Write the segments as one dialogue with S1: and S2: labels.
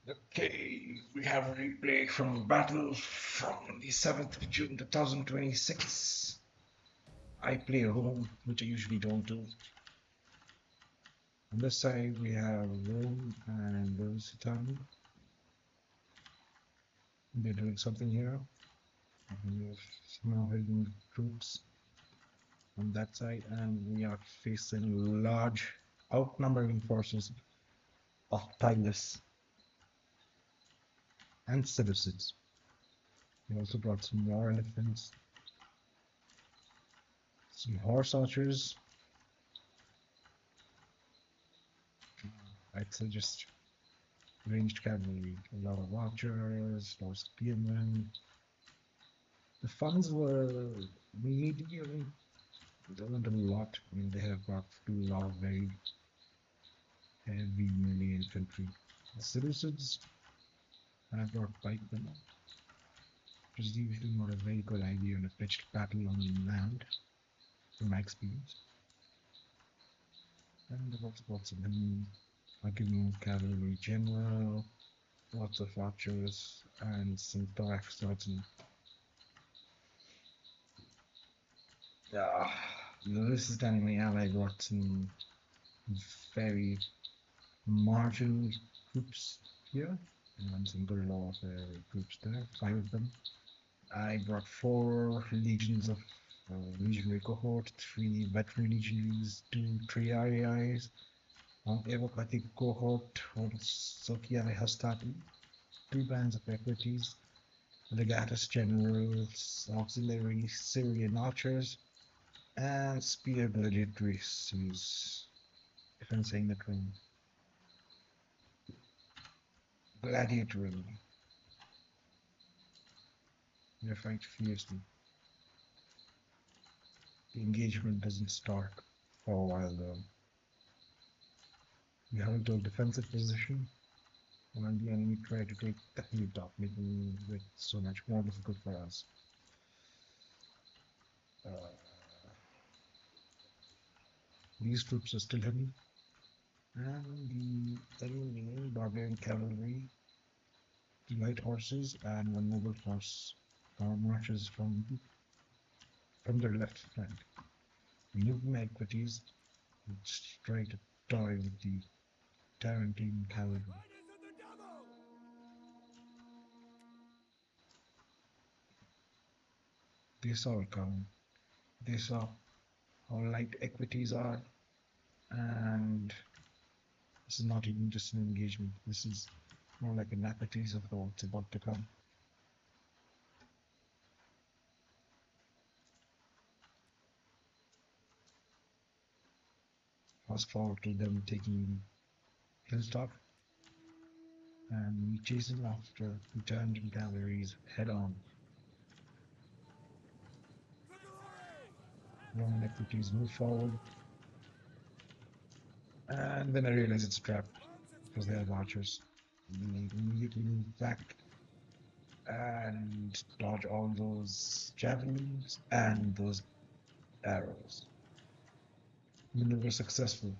S1: Okay, we have a replay from battle from the 7th of June 2026. I play Rome, which I usually don't do. On this side, we have Rome and Lusitani. They're doing something here. And we have somehow hidden troops on that side, and we are facing large outnumbering forces of Tylis and Seleucids. We also brought some more elephants, some horse archers. I'd say just ranged cavalry, a lot of archers, a lot of spearmen. The funds were medium. There weren't a lot. I mean, they have got through a lot of very heavy melee infantry. The Seleucids have got pikemen, which is usually not a very good idea in a pitched battle on land, from my experience. And there also got some Agamemnon cavalry general, lots of archers, and some thorax swords. Yeah, this is my ally brought some very marginal groups here, and some good lot of groups there, 5 of them. I brought 4 legions of legionary cohort, 3 veteran legionaries, 2 triarii, 1 evocative cohort, 1 sociai hastati, 2 bands of equities, legatus generals, auxiliary Syrian archers, and spear gladiatories, if I'm saying that wrong. Gladiatorily. They fight fiercely. The engagement doesn't start for a while though. We have into a defensive position, and the enemy try to take the hilltop, making it so much more difficult for us. Uh, these troops are still hidden, and the enemy barbarian cavalry, the light horses, and 1 noble horse marches from their left flank. Moving equities which try to toy with the Tarantine cavalry. They saw it coming. They saw how light equities are, and this is not even just an engagement. This is more like an appetizer of what's about to come. Fast forward to them taking Hilltop, and we chasing after the Tarantine cavalries head on. Roman equities move forward, and then I realize it's a trap because they have archers. We immediately move back and dodge all those javelins and those arrows. We were successful.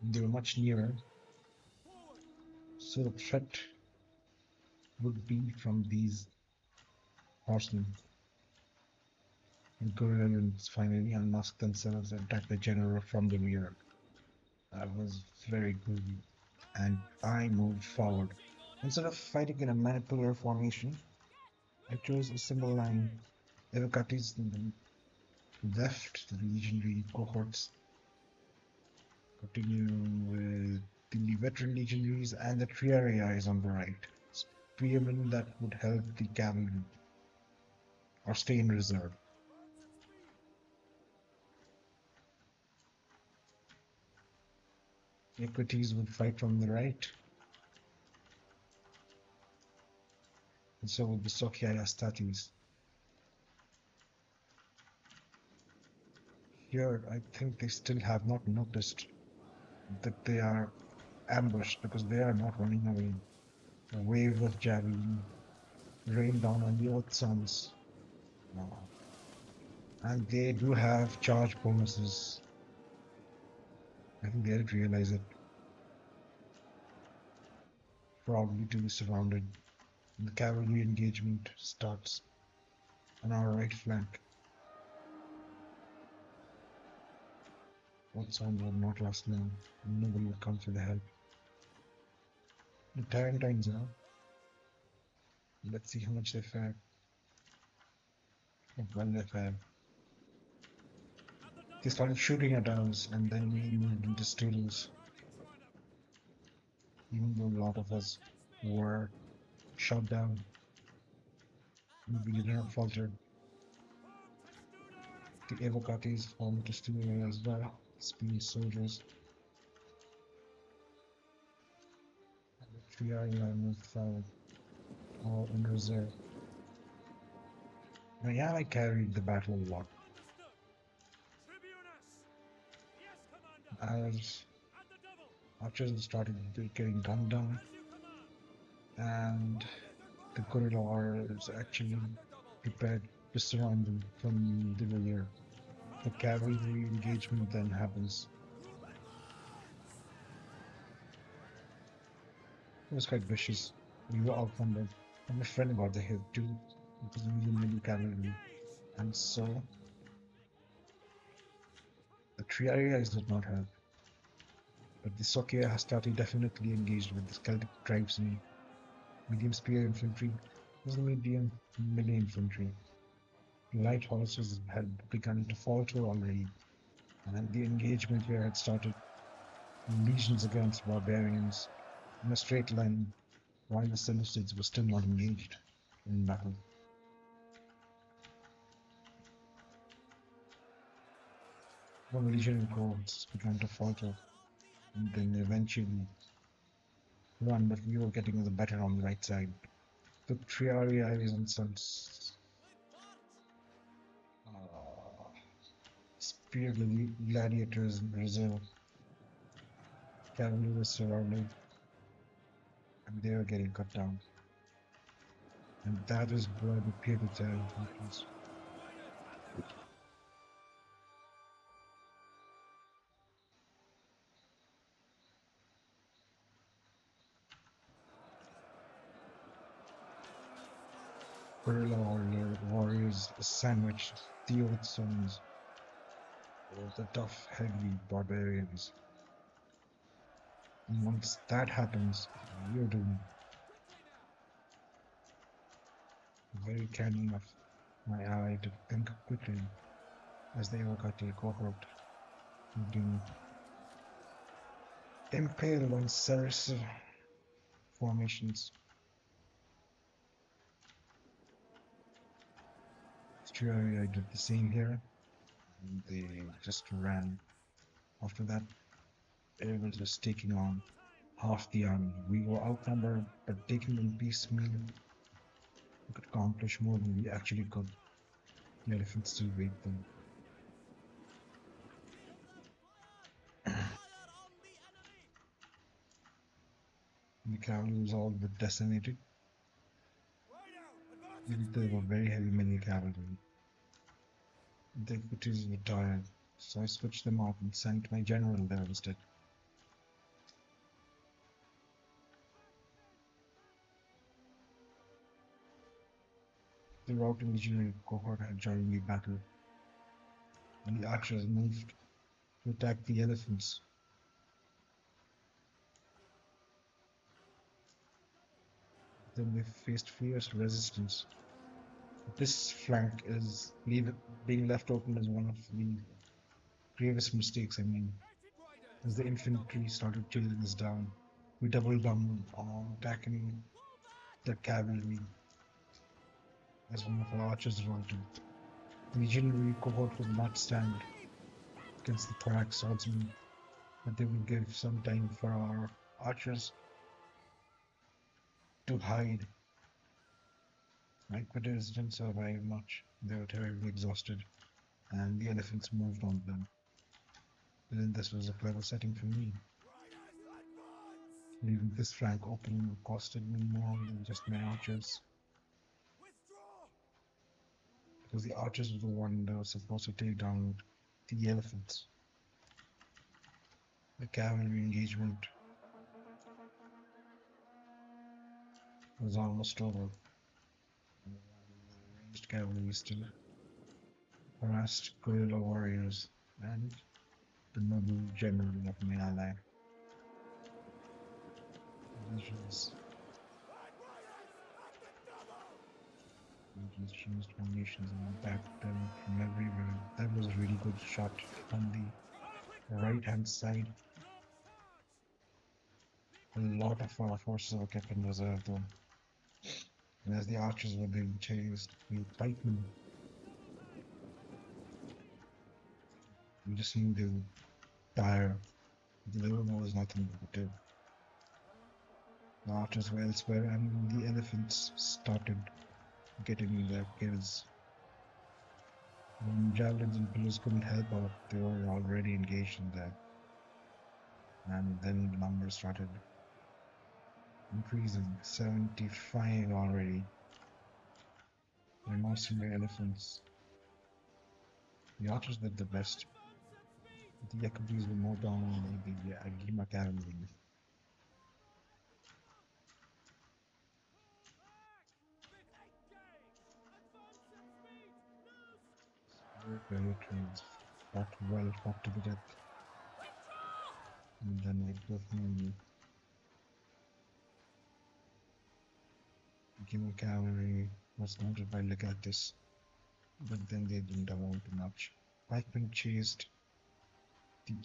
S1: They were much nearer, so the threat would be from these horsemen. And guerrilla units finally unmasked themselves and attacked the general from the rear. That was very good, and I moved forward. Instead of fighting in a manipular formation, I chose a single line. Evocatis left the legionary cohorts, continuing with the veteran legionaries and the triarii on the right. Spearmen that would help the cavalry or stay in reserve. Equities would fight from the right, and so would the Sociai Astates. Here, I think they still have not noticed that they are ambushed because they are not running away. A wave of javelin rained down on the oath sons. And they do have charge bonuses. I think they did realize it. probably to be surrounded. The cavalry engagement starts on our right flank. What sound will not last long, and nobody will come for the help. The Tarentines are. Let's see how much they fare. How well they fare. They started shooting at us, and then we moved into stables. Even though a lot of us were shot down, we did not falter. The Evocates formed Testudo as well, speed soldiers. And the Triarii moved forward, all in reserve. Now, yeah, I carried the battle a lot. As archers started getting gunned down, and the corridors actually prepared to surround them from the rear. The cavalry engagement then happens. It was quite vicious. We were outnumbered, and my friend got the hit too, because we were middle cavalry. And so the Triarii did not help. But the Sokia Hastati definitely engaged with the Celtic tribesmen. Medium spear infantry was medium melee infantry. Light horses had begun to falter already, and the engagement here had started. Legions against barbarians in a straight line, while the Seleucids were still not engaged in battle. One legion cohorts began to falter, and then eventually run, but we were getting the better on the right side. The Triarii and Sons spear gladiators in Brazil. Cavalry was surrounded, and they were getting cut down. And that is where the Piedmont happens. Guerrilla warriors sandwiched the old sons or the tough, heavy barbarians. And once that happens, you're doomed. Very canny of my ally to think quickly as they all got a cohort being impaled on serrice formations. Australia did the same here. They just ran. After that, it was just taking on half the army. We were outnumbered, but taking them piecemeal, we could accomplish more than we actually could. The elephants still wait them. The cavalry was all but decimated. They were very heavy many cavalry. The equities were tired, so I switched them out and sent my general there instead. The routing legionary cohort had joined the battle, and the archers moved to attack the elephants. Then they faced fierce resistance. This flank is being left open as one of the gravest mistakes, as the infantry started chasing us down. We doubled down on attacking the cavalry as one of our archers rolled in. The legionary cohort would not stand against the thorax swordsmen, but they would give some time for our archers to hide. My equities didn't survive much. They were terribly exhausted, and the elephants moved on them. But then this was a clever setting for me. Leaving this flank open costed me more than just my archers, because the archers were the one that was supposed to take down the elephants. The cavalry engagement was almost over. The ranged cavalry still harassed guerrilla warriors and the noble general of my ally. Legions, legions changed formations and attacked them from everywhere. That was a really good shot on the right hand side. A lot of our forces were kept in reserve though. And as the archers were being chased, the pikemen, we just knew they would tire. There was nothing they could do. The archers were elsewhere, and the elephants started getting their kills. When javelins and pillars couldn't help out, they were already engaged in that. And then the numbers started increasing. 75 already. They're mercenary elephants. The archers did the best. The Yakutis were more dominant than the Agima cavalry. Very trains fought well, fought to the death. And then it was the Agima cavalry was noted by Legatus, but then they didn't amount to much. Pikemen chased. The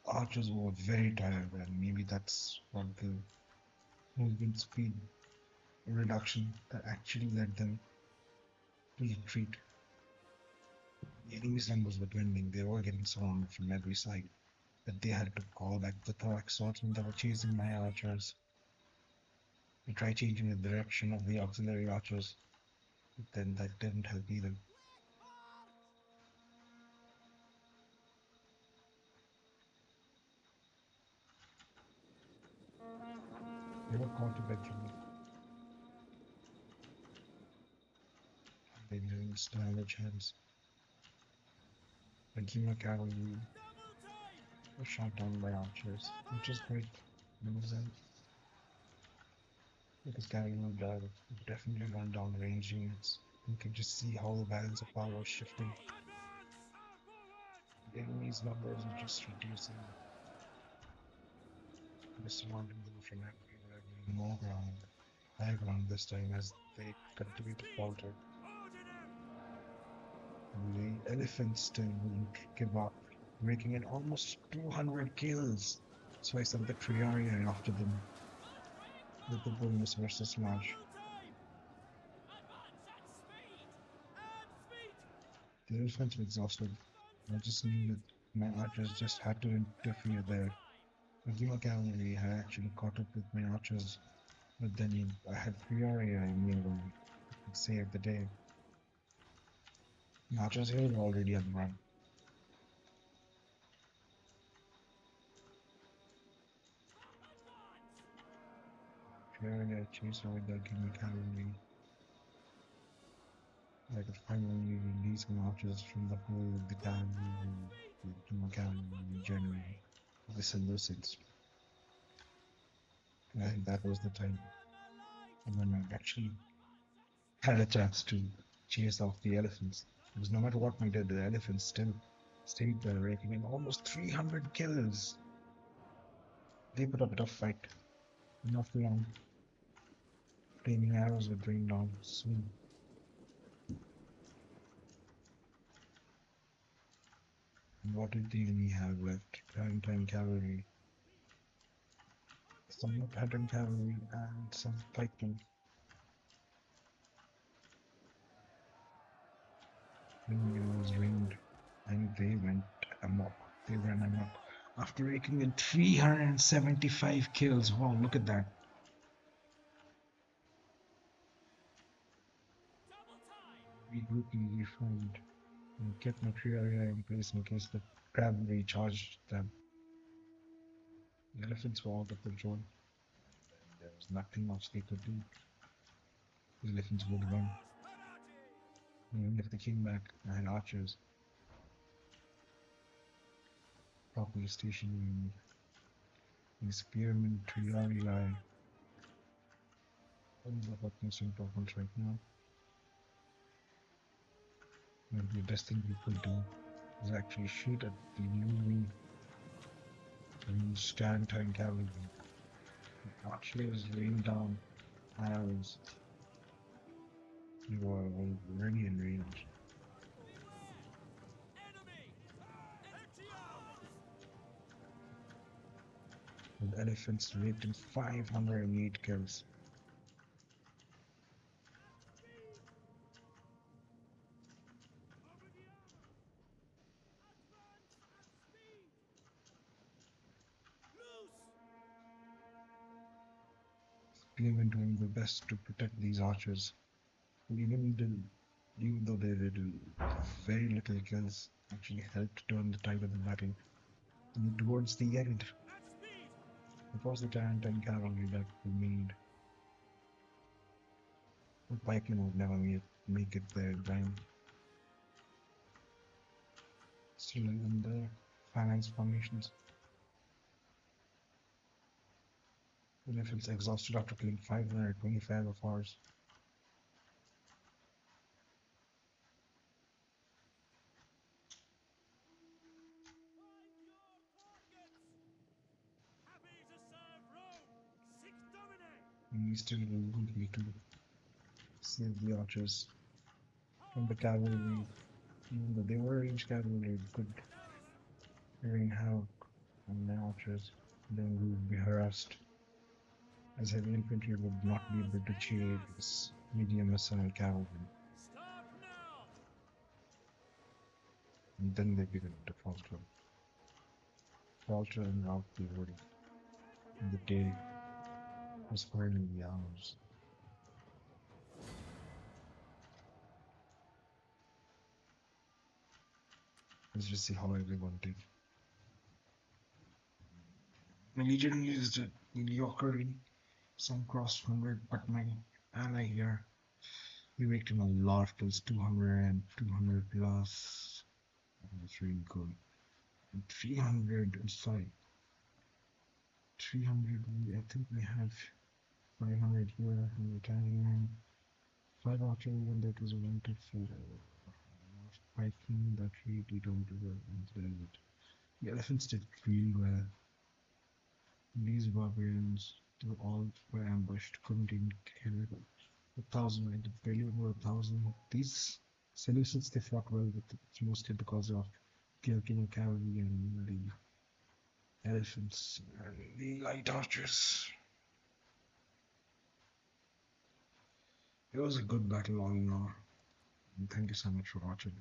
S1: archers were very tired, and maybe that's what the movement speed reduction that actually led them to retreat. The enemy's numbers were dwindling, they were getting surrounded from every side, but they had to call back the thorax swordsmen that were chasing my archers. They tried changing the direction of the auxiliary archers, but then that didn't help either. They were caught eventually. They didn't stand a chance. The Gima cavalry were shot down by archers, which is great in a sense. Because cavalry definitely run down range units. You can just see how the balance of power was shifting. The enemy's numbers are just reducing. They're surrounding them from everywhere, gaining more ground, high ground this time as they continue to falter. The elephants still wouldn't give up, making it almost 200 kills. So I sent the Triarii after them with the bonus versus match. The elephants were exhausted. I just knew that my archers just had to interfere there. The Gila cavalry had actually caught up with my archers, but then I had Triarii nearby to save the day. The archers here were already on the run. Triarii chased away the Gila cavalry. I could finally release my archers from the hold of the cavalry, the cavalry general, the Seleucids. And I think that was the time when I actually had a chance to chase off the elephants. Because no matter what we did, the elephants still stayed there, raking in almost 300 kills. They put up a tough fight. Not for long. Flaming arrows were drained down soon. And what did the enemy have left? Time cavalry. Some pattern cavalry and some pikemen. Flaming arrows rained and they went amok. They ran amok. After raking in 375 kills. Wow, look at that. Regrouping, reformed, and kept material in place in case the cavalry charged them. The elephants were out of control. There was nothing much they could do. The elephants would run. And even if they came back, I had archers properly stationed in the spearmen, triarii, What most important right now. Maybe the best thing we could do is actually shoot at the enemy and scan time cavalry. Archers rain down arrows. You are already in range. With elephants rating 508 kills. We've been doing the best to protect these archers. Even though they did very little kills, actually helped turn the tide of the battle. And towards the end, it was the giant and cavalry that remained. The pikemen would never make it their time. Still in the phalanx formations. Elephants exhausted after killing 525 of ours. And we still need to save the archers from the cavalry. Even though they were ranged cavalry, could rain havoc on the archers. Then we would be harassed, as heavy infantry would not be able to chase medium mercenary cavalry. And then they begin to falter and rout the order. And the day was finally ours. Let's just see how everyone did. My legion used mediocrity, some crossed 100, but my ally here, we raked him a lot of kills, 200 and 200 plus. That's really good. And 300, sorry, 300, I think we have 500 here, 110, 5 archery, and that was wanted for Viking that really don't do well. The elephants did really well. These barbarians, they all were ambushed, couldn't even kill 1,000, right? Barely over 1,000. These Seleucids, they fought well, but it's mostly because of the Alpine cavalry and the elephants and the light archers. It was a good battle all in all. And thank you so much for watching.